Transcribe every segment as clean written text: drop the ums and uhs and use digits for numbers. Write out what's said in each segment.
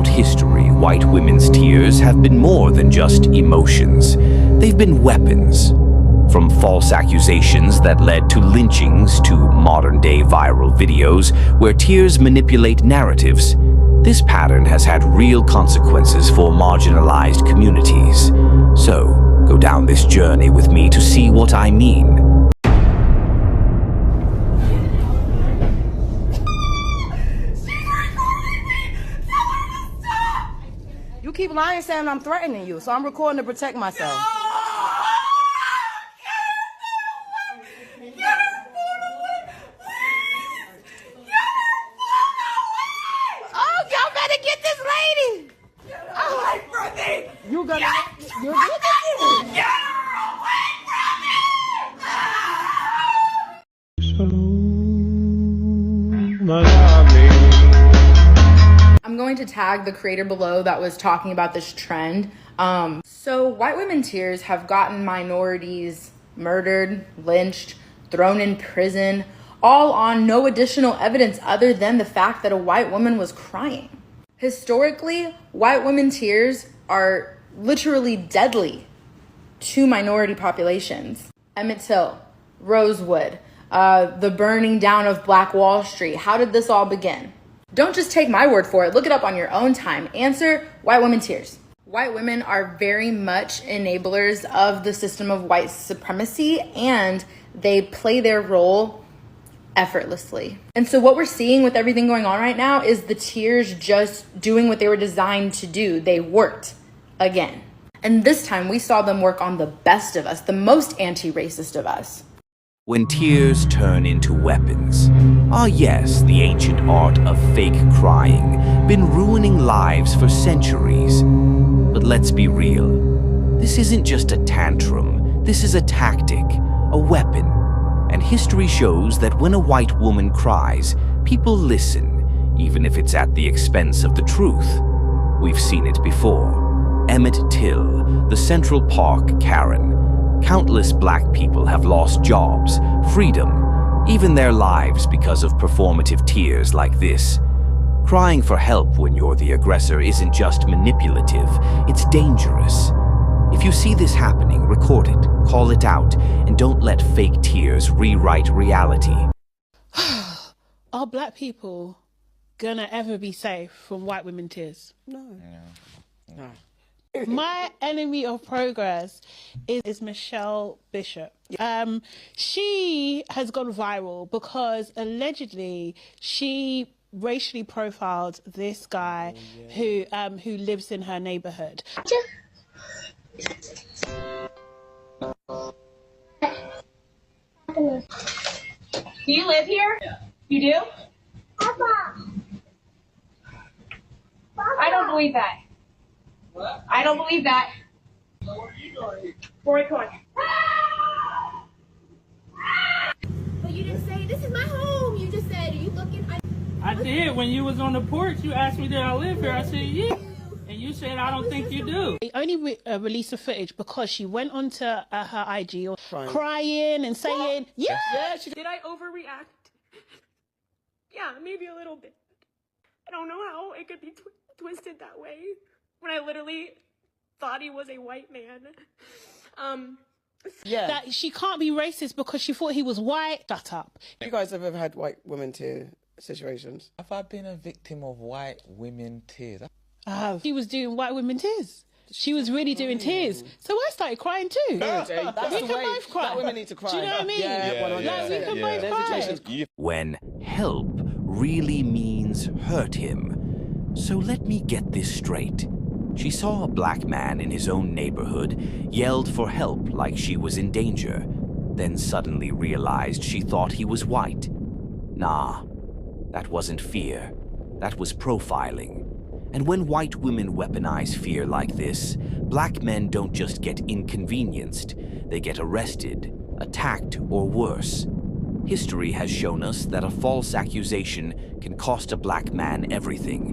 Throughout history, white women's tears have been more than just emotions. They've been weapons. From false accusations that led to lynchings to modern-day viral videos where tears manipulate narratives, this pattern has had real consequences for marginalized communities. So, go down this journey with me to see what I mean. You keep lying saying I'm threatening you, so I'm recording to protect myself. Oh, y'all better get this lady! Away from me! You're gonna get this! Get her away from me! I'm going to tag the creator below that was talking about this trend. So white women tears have gotten minorities murdered, lynched, thrown in prison, all on no additional evidence other than the fact that a white woman was crying. Historically, white women tears are literally deadly to minority populations. Emmett Till, Rosewood, the burning down of Black Wall Street. How did this all begin? Don't just take my word for it. Look it up on your own time. Answer white women tears. White women are very much enablers of the system of white supremacy, and they play their role effortlessly. And so what we're seeing with everything going on right now is the tears just doing what they were designed to do. They worked again. And this time we saw them work on the best of us, the most anti-racist of us. When tears turn into weapons. Ah yes, the ancient art of fake crying, been ruining lives for centuries. But let's be real. This isn't just a tantrum, this is a tactic, a weapon. And history shows that when a white woman cries, people listen, even if it's at the expense of the truth. We've seen it before. Emmett Till, the Central Park Karen. Countless black people have lost jobs, freedom, even their lives because of performative tears like this. Crying for help when you're the aggressor isn't just manipulative, it's dangerous. If you see this happening, record it, call it out, and don't let fake tears rewrite reality. Are black people gonna ever be safe from white women tears? No. No. My enemy of progress is Michelle Bishop. She has gone viral because allegedly she racially profiled this guy who lives in her neighborhood. Do you live here? Yeah. You do? Papa. I don't believe that. What? I don't believe that. So where are you going? Where are you going? But you didn't say, this is my home. You just said, are you looking? I did. When you was on the porch, you asked me, did I live here? I said, yeah. And you said, I don't think you do. They only released the footage because she went onto her IG crying and saying, yeah. Did I overreact? Yeah, maybe a little bit. I don't know how it could be twisted that way when I literally thought he was a white man. That she can't be racist because she thought he was white. Shut up. You guys have ever had white women tear situations? Have I been a victim of white women tears? She was doing white women tears. She was really doing tears. So I started crying too. That's we the can way both cry. that women need to cry. Do you know what I mean? Yeah, Like, we can both cry. When help really means hurt him. So let me get this straight. She saw a black man in his own neighborhood, yelled for help like she was in danger, then suddenly realized she thought he was white. Nah, that wasn't fear. That was profiling. And when white women weaponize fear like this, black men don't just get inconvenienced, they get arrested, attacked, or worse. History has shown us that a false accusation can cost a black man everything.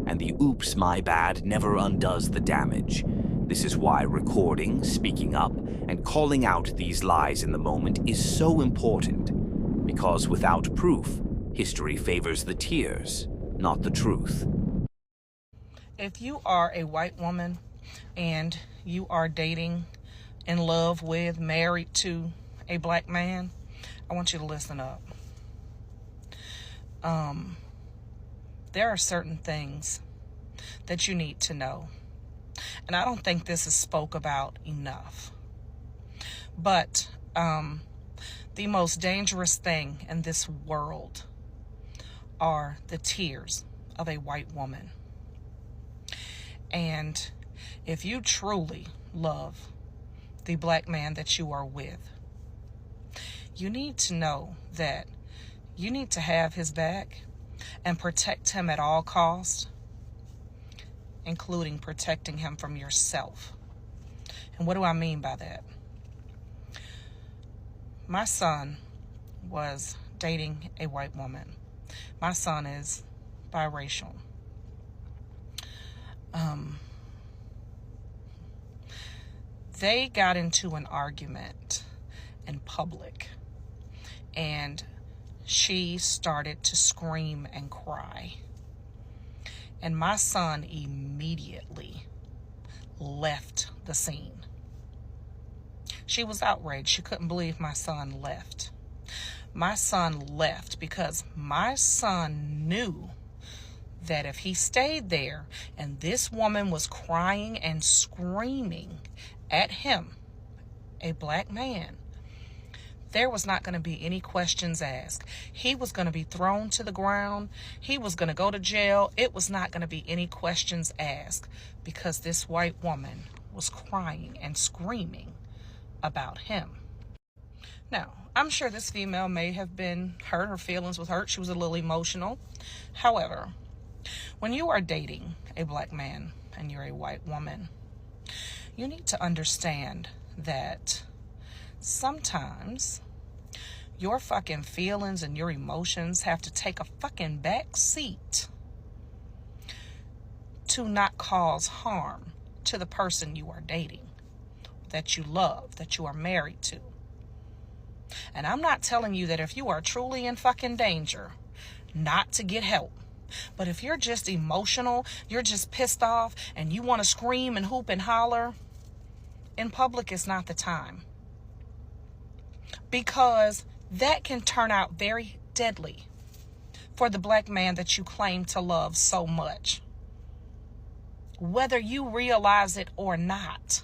And the oops, my bad never undoes the damage. This is why recording, speaking up, and calling out these lies in the moment is so important. Because without proof, history favors the tears, not the truth. If you are a white woman and you are dating, in love with, married to a black man, I want you to listen up. There are certain things that you need to know. And I don't think this is spoke about enough. But the most dangerous thing in this world are the tears of a white woman. And if you truly love the black man that you are with, you need to know that you need to have his back and protect him at all costs, including protecting him from yourself. And what do I mean by that? My son was dating a white woman. My son is biracial. They got into an argument in public, and she started to scream and cry. And my son immediately left the scene. She was outraged. She couldn't believe my son left. My son left because my son knew that if he stayed there and this woman was crying and screaming at him, a black man, there was not going to be any questions asked. He was going to be thrown to the ground. He was going to go to jail. It was not going to be any questions asked because this white woman was crying and screaming about him. Now, I'm sure this female may have been hurt. Her feelings was hurt. She was a little emotional. However, when you are dating a black man and you're a white woman, you need to understand that sometimes your fucking feelings and your emotions have to take a fucking back seat to not cause harm to the person you are dating, that you love, that you are married to. And I'm not telling you that if you are truly in fucking danger, not to get help. But if you're just emotional, you're just pissed off, and you want to scream and hoop and holler, in public is not the time. Because that can turn out very deadly for the black man that you claim to love so much, whether you realize it or not.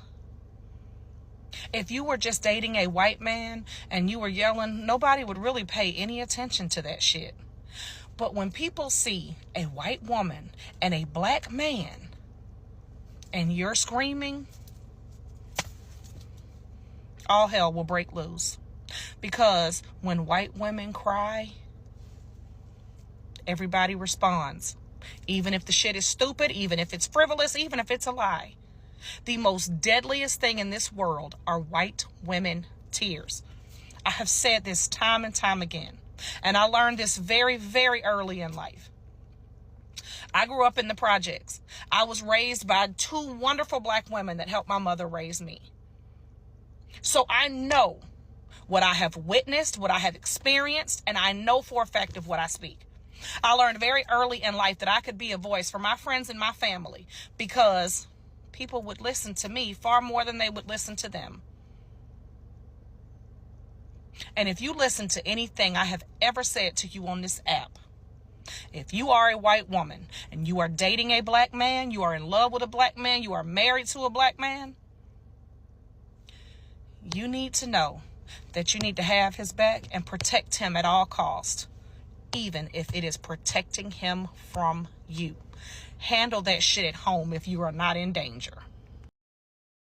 If you were just dating a white man and you were yelling, nobody would really pay any attention to that shit. But when people see a white woman and a black man and you're screaming, all hell will break loose. Because when white women cry, everybody responds. Even if the shit is stupid, even if it's frivolous, even if it's a lie. The most deadliest thing in this world are white women tears. I have said this time and time again. And I learned this very, very early in life. I grew up in the projects. I was raised by two wonderful black women that helped my mother raise me. So I know what I have witnessed, what I have experienced, and I know for a fact of what I speak. I learned very early in life that I could be a voice for my friends and my family because people would listen to me far more than they would listen to them. And if you listen to anything I have ever said to you on this app, if you are a white woman and you are dating a black man, you are in love with a black man, you are married to a black man, you need to know that you need to have his back and protect him at all costs, even if it is protecting him from you. Handle that shit at home if you are not in danger.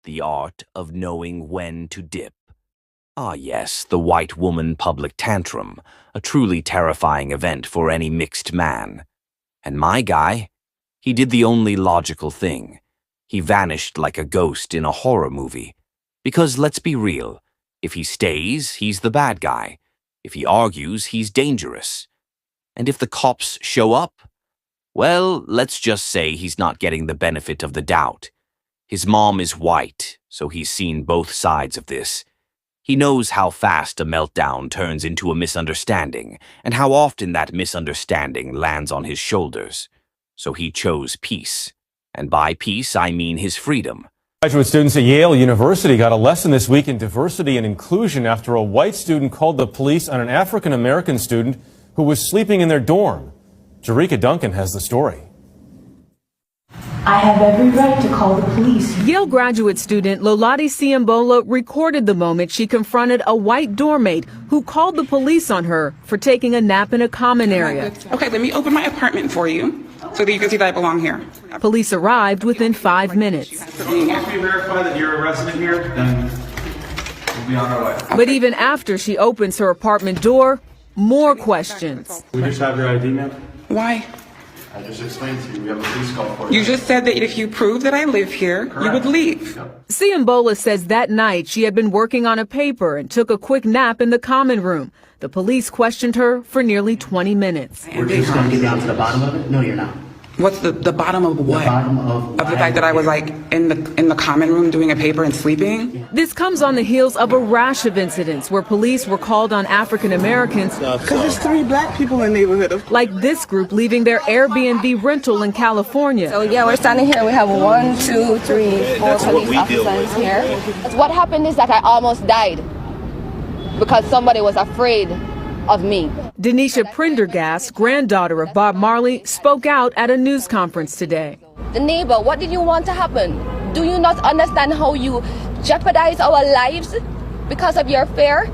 The art of knowing when to dip. Ah yes, the white woman public tantrum, a truly terrifying event for any mixed man. And my guy, he did the only logical thing. He vanished like a ghost in a horror movie. Because let's be real, if he stays, he's the bad guy. If he argues, he's dangerous. And if the cops show up, well, let's just say he's not getting the benefit of the doubt. His mom is white, so he's seen both sides of this. He knows how fast a meltdown turns into a misunderstanding, and how often that misunderstanding lands on his shoulders. So he chose peace, And by peace, I mean his freedom. Graduate students at Yale University got a lesson this week in diversity and inclusion after a white student called the police on an African-American student who was sleeping in their dorm. Jerika Duncan has the story. I have every right to call the police. Yale graduate student Lolati Siambola recorded the moment she confronted a white doormate who called the police on her for taking a nap in a common area. Okay, let me open my apartment for you so that you can see that I belong here. Police arrived within 5 minutes. Once we verify that you're a resident here, then we'll be on our way. But even after she opens her apartment door, more questions. We just have your ID, ma'am? Why? I just explained to you, we have a police call for you. You just said that if you prove that I live here, you would leave. Siambola says that night she had been working on a paper and took a quick nap in the common room. The police questioned her for nearly 20 minutes. We're just going to get down to the bottom of it? No, you're not. What's the bottom of what? The bottom of the fact that I was like in the common room doing a paper and sleeping? This comes on the heels of a rash of incidents where police were called on African Americans. Because there's 3 black people in the neighborhood. Like this group leaving their Airbnb rental in California. So yeah, we're standing here. We have 1, 2, 3, 4 police officers here. What happened is that I almost died because somebody was afraid of me. Denisha Prendergast, granddaughter of Bob Marley, spoke out at a news conference today. The neighbor, what did you want to happen? Do you not understand how you jeopardize our lives because of your fear?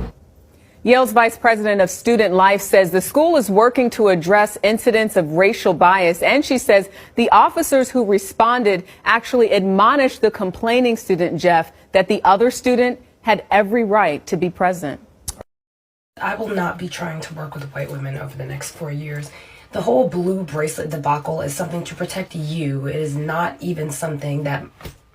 Yale's vice president of student life says the school is working to address incidents of racial bias, and she says the officers who responded actually admonished the complaining student, Jeff, that the other student had every right to be present. I will not be trying to work with white women over the next 4 years. The whole blue bracelet debacle is something to protect you. It is not even something that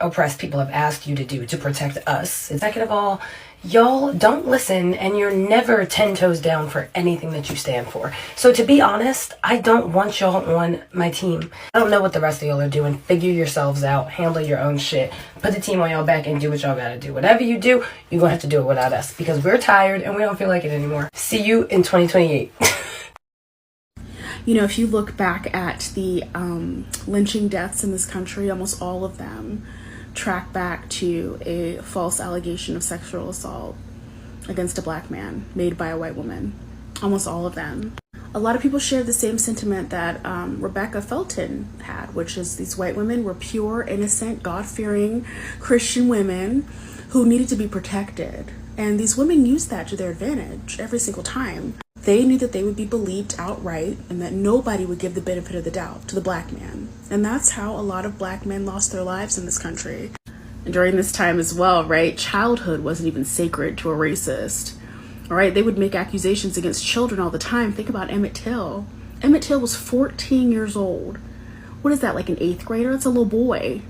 oppressed people have asked you to do to protect us. Second of all, y'all don't listen, and you're never 10 toes down for anything that you stand for. So to be honest, I don't want y'all on my team. I don't know what the rest of y'all are doing. Figure yourselves out, handle your own shit, put the team on y'all back and do what y'all gotta do. Whatever you do, you're gonna have to do it without us because we're tired and we don't feel like it anymore. See you in 2028. You know, if you look back at the lynching deaths in this country, almost all of them track back to a false allegation of sexual assault against a black man made by a white woman. Almost all of them. A lot of people share the same sentiment that Rebecca Felton had, which is these white women were pure, innocent, God-fearing Christian women who needed to be protected. And these women used that to their advantage every single time. They knew that they would be believed outright and that nobody would give the benefit of the doubt to the black man. And that's how a lot of black men lost their lives in this country. And during this time as well, right, childhood wasn't even sacred to a racist. All right, they would make accusations against children all the time. Think about Emmett Till. Emmett Till was 14 years old. What is that, like an 8th grader? That's a little boy.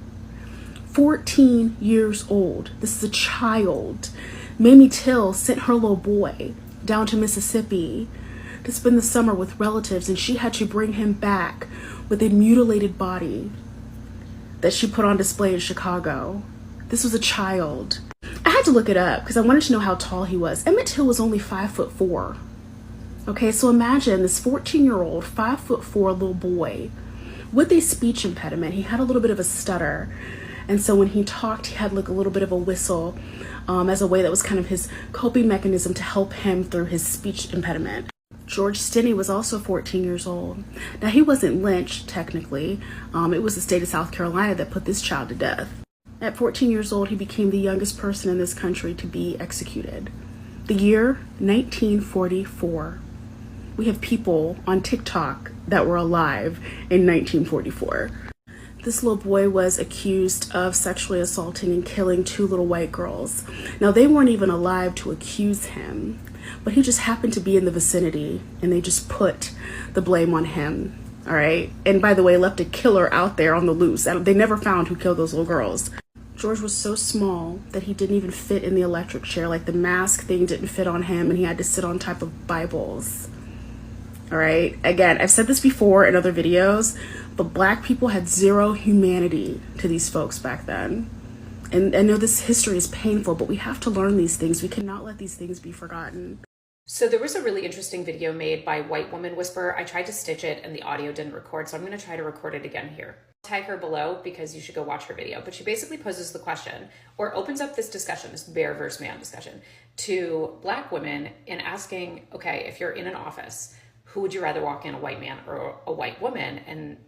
14 years old. This is a child. Mamie Till sent her little boy down to Mississippi to spend the summer with relatives, and she had to bring him back with a mutilated body that she put on display in Chicago. This was a child. I had to look it up because I wanted to know how tall he was. Emmett Till was only 5'4". Okay, so imagine this 14-year-old, 5'4" little boy with a speech impediment. He had a little bit of a stutter, and so when he talked, he had like a little bit of a whistle as a way that was kind of his coping mechanism to help him through his speech impediment. George Stinney was also 14 years old. Now, he wasn't lynched, technically. It was the state of South Carolina that put this child to death. At 14 years old, he became the youngest person in this country to be executed. The year 1944. We have people on TikTok that were alive in 1944. This little boy was accused of sexually assaulting and killing 2 little white girls. Now, they weren't even alive to accuse him, but he just happened to be in the vicinity, and they just put the blame on him, all right? And by the way, left a killer out there on the loose. They never found who killed those little girls. George was so small that he didn't even fit in the electric chair. Like, the mask thing didn't fit on him, and he had to sit on top of Bibles. All right, again, I've said this before in other videos, but black people had zero humanity to these folks back then. And I know this history is painful, but we have to learn these things. We cannot let these things be forgotten. So there was a really interesting video made by White Woman Whisperer. I tried to stitch it and the audio didn't record, so I'm going to try to record it again here. Tag her below because you should go watch her video. But she basically poses the question, or opens up this discussion, this bear versus man discussion, to Black women in asking, okay, if you're in an office, who would you rather walk in, a white man or a white woman? And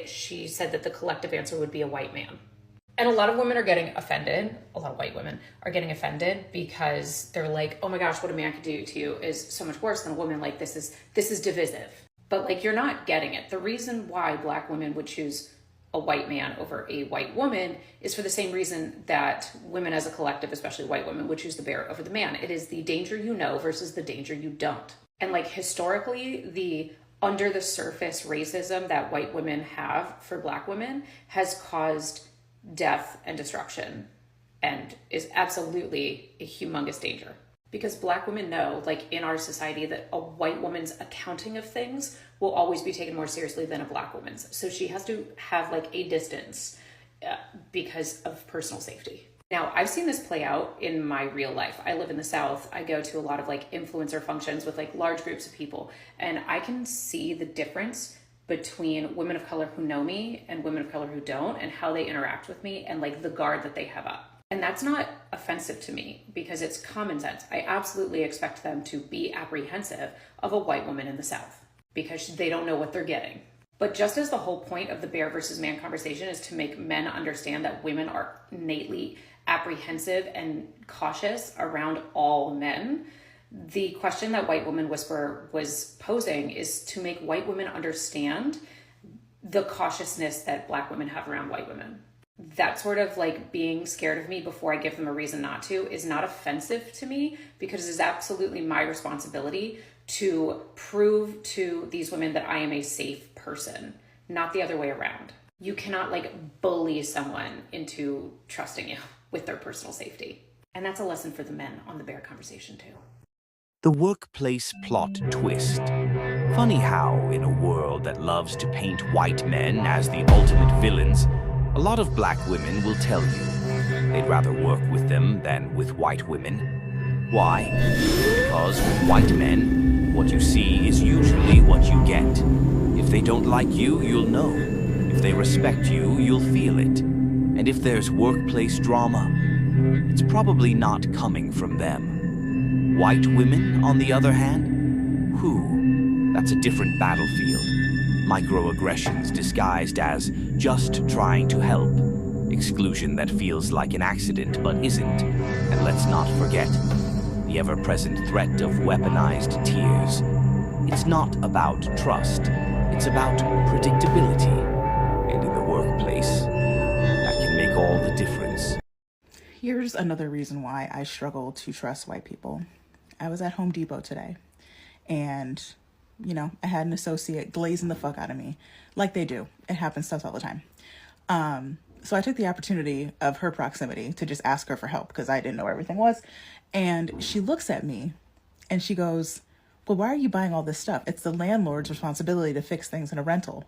she said that the collective answer would be a white man. And a lot of women are getting offended, a lot of white women are getting offended because they're like, oh my gosh, what a man could do to you is so much worse than a woman. Like, this is divisive. But like, you're not getting it. The reason why Black women would choose a white man over a white woman is for the same reason that women as a collective, especially white women, would choose the bear over the man. It is the danger you know versus the danger you don't. And like, historically, the under the surface racism that white women have for Black women has caused death and destruction and is absolutely a humongous danger. Because Black women know, like in our society, that a white woman's accounting of things will always be taken more seriously than a Black woman's. So she has to have like a distance because of personal safety. Now, I've seen this play out in my real life. I live in the South. I go to a lot of like influencer functions with like large groups of people, and I can see the difference between women of color who know me and women of color who don't, and how they interact with me and like the guard that they have up. And that's not offensive to me because it's common sense. I absolutely expect them to be apprehensive of a white woman in the South because they don't know what they're getting. But just as the whole point of the bear versus man conversation is to make men understand that women are innately apprehensive and cautious around all men, the question that White Woman Whisperer was posing is to make white women understand the cautiousness that Black women have around white women. That sort of like being scared of me before I give them a reason not to is not offensive to me, because it is absolutely my responsibility to prove to these women that I am a safe person, not the other way around. You cannot like bully someone into trusting you with their personal safety. And that's a lesson for the men on the bear conversation too. The workplace plot twist. Funny how, in a world that loves to paint white men as the ultimate villains, a lot of Black women will tell you they'd rather work with them than with white women. Why? Because with white men, what you see is usually what you get. If they don't like you, you'll know. If they respect you, you'll feel it. And if there's workplace drama, it's probably not coming from them. White women, on the other hand? That's a different battlefield. Microaggressions disguised as just trying to help. Exclusion that feels like an accident but isn't. And let's not forget the ever-present threat of weaponized tears. It's not about trust. It's about predictability. And in the workplace, that can make all the difference. Here's another reason why I struggle to trust white people. I was at Home Depot today, and, you know, I had an associate glazing the fuck out of me, like they do. It happens to us all the time. So I took the opportunity of her proximity to just ask her for help, because I didn't know where everything was. And she looks at me, and she goes, well, why are you buying all this stuff? It's the landlord's responsibility to fix things in a rental.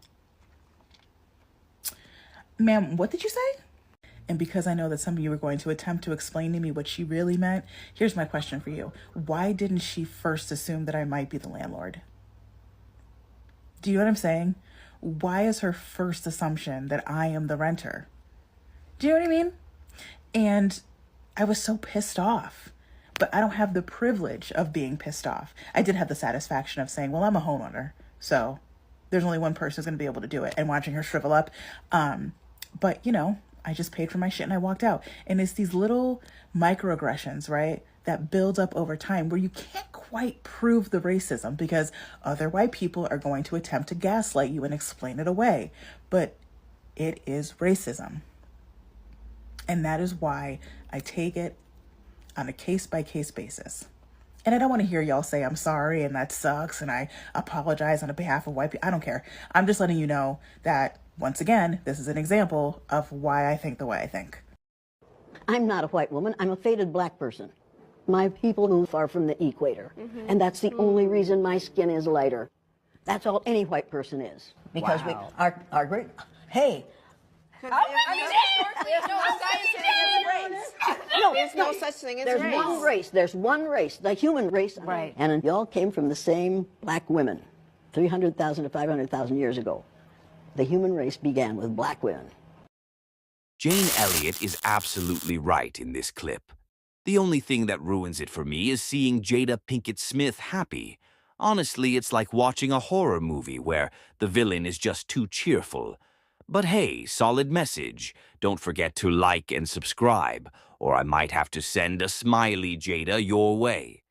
Ma'am, what did you say? And because I know that some of you were going to attempt to explain to me what she really meant, here's my question for you. Why didn't she first assume that I might be the landlord? Do you know what I'm saying? Why is her first assumption that I am the renter? Do you know what I mean? And I was so pissed off, but I don't have the privilege of being pissed off. I did have the satisfaction of saying, well, I'm a homeowner, so there's only one person who's going to be able to do it, and watching her shrivel up. But, you know, I just paid for my shit and I walked out. And it's these little microaggressions, right, that build up over time where you can't quite prove the racism because other white people are going to attempt to gaslight you and explain it away. But it is racism. And that is why I take it on a case-by-case basis. And I don't want to hear y'all say I'm sorry and that sucks and I apologize on behalf of white people. I don't care. I'm just letting you know that, once again, this is an example of why I think the way I think. I'm not a white woman. I'm a faded Black person. My people move far from the equator. And that's the only reason my skin is lighter. That's all any white person is. Because we are great. Hey, There's no such thing as There's race. one race. There's one race, the human race. Right. And we all came from the same black women, 300,000 to 500,000 years ago. The human race began with black women. Jane Elliott is absolutely right in this clip. The only thing that ruins it for me is seeing Jada Pinkett Smith happy. Honestly, it's like watching a horror movie where the villain is just too cheerful. But hey, solid message. Don't forget to like and subscribe, or I might have to send a smiley Jada your way.